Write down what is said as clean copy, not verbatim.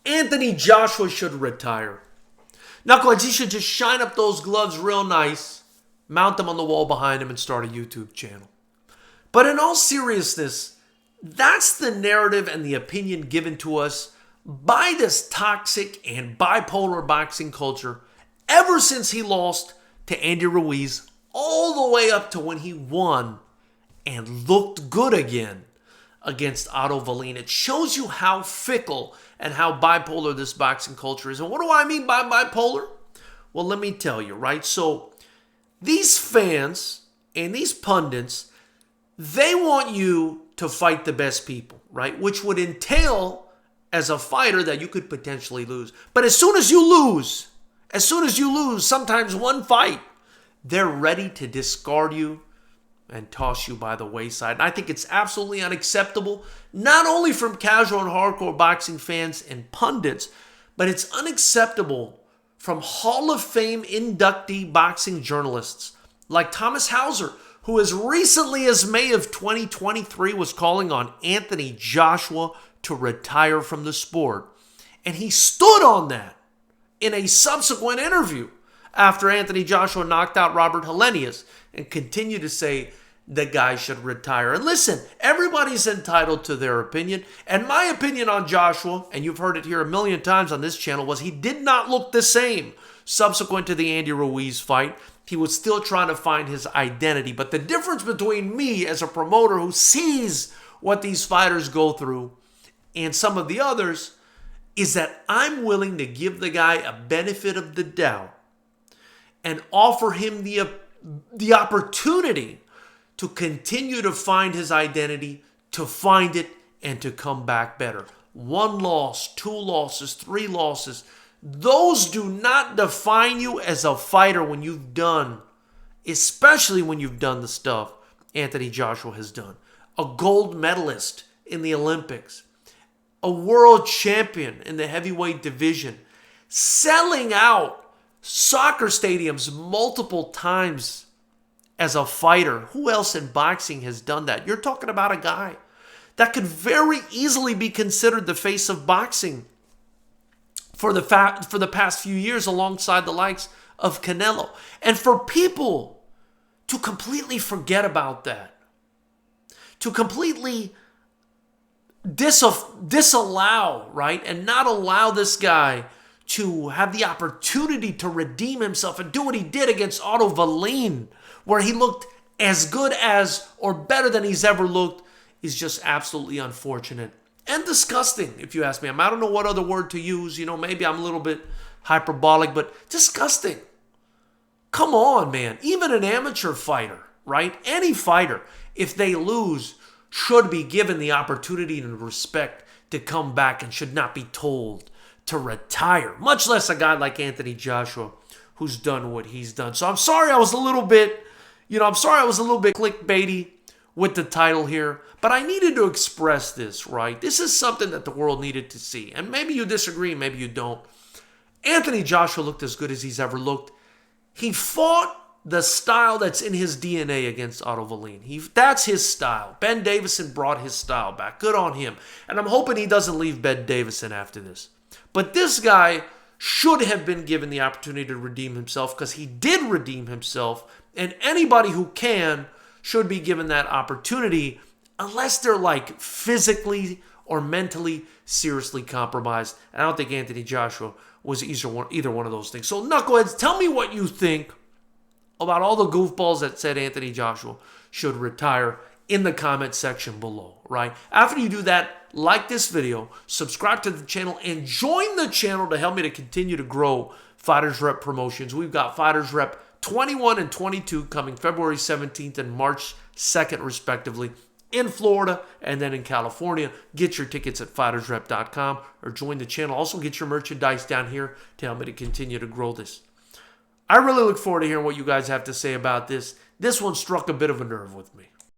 Anthony Joshua should retire. Knuckleheads, he should just shine up those gloves real nice, mount them on the wall behind him, and start a YouTube channel. But in all seriousness, that's the narrative and the opinion given to us by this toxic and bipolar boxing culture ever since he lost to Andy Ruiz, all the way up to when he won and looked good again against Otto Wallin. It shows you how fickle and how bipolar this boxing culture is. And what do I mean by bipolar? Well, let me tell you, right? So these fans and these pundits, they want you to fight the best people, right? Which would entail, as a fighter, that you could potentially lose. But as soon as you lose, sometimes one fight, they're ready to discard you and toss you by the wayside. And I think it's absolutely unacceptable, not only from casual and hardcore boxing fans and pundits, but it's unacceptable from Hall of Fame inductee boxing journalists like Thomas Hauser, who as recently as May of 2023 was calling on Anthony Joshua to retire from the sport. And he stood on that in a subsequent interview after Anthony Joshua knocked out Robert Helenius and continued to say the guy should retire. And listen, everybody's entitled to their opinion. And my opinion on Joshua, and you've heard it here a million times on this channel, was he did not look the same subsequent to the Andy Ruiz fight. He was still trying to find his identity. But the difference between me as a promoter who sees what these fighters go through and some of the others is that I'm willing to give the guy a benefit of the doubt and offer him the opportunity to continue to find his identity, to find it, and to come back better. 1 loss, 2 losses, 3 losses. Those do not define you as a fighter when you've done, especially when you've done the stuff Anthony Joshua has done. A gold medalist in the Olympics, a world champion in the heavyweight division, selling out soccer stadiums multiple times as a fighter. Who else in boxing has done that? You're talking about a guy that could very easily be considered the face of boxing for the past few years alongside the likes of Canelo. And for people to completely forget about that, to completely disallow, right, and not allow this guy to have the opportunity to redeem himself and do what he did against Otto Wallin, where he looked as good as or better than he's ever looked, is just absolutely unfortunate and disgusting, if you ask me. I don't know what other word to use. Maybe I'm a little bit hyperbolic, but disgusting. Come on, man. Even an amateur fighter, right? Any fighter, if they lose, should be given the opportunity and respect to come back and should not be told to retire, much less a guy like Anthony Joshua who's done what he's done. So I'm sorry I was a little bit clickbaity with the title here, but I needed to express this, right? This is something that the world needed to see. And maybe you disagree, maybe you don't. Anthony Joshua looked as good as he's ever looked. He fought the style that's in his DNA against Otto Wallin. That's his style. Ben Davison brought his style back. Good on him. And I'm hoping he doesn't leave Ben Davison after this. But this guy should have been given the opportunity to redeem himself, because he did redeem himself. And anybody who can should be given that opportunity, unless they're like physically or mentally seriously compromised. And I don't think Anthony Joshua was either one of those things. So knuckleheads, tell me what you think about all the goofballs that said Anthony Joshua should retire in the comment section below, right? After you do that, like this video, subscribe to the channel, and join the channel to help me to continue to grow Fighters Rep Promotions. We've got Fighters Rep 21 and 22 coming February 17th and March 2nd, respectively, in Florida and then in California. Get your tickets at FightersRep.com or join the channel. Also, get your merchandise down here to help me to continue to grow this. I really look forward to hearing what you guys have to say about this. This one struck a bit of a nerve with me.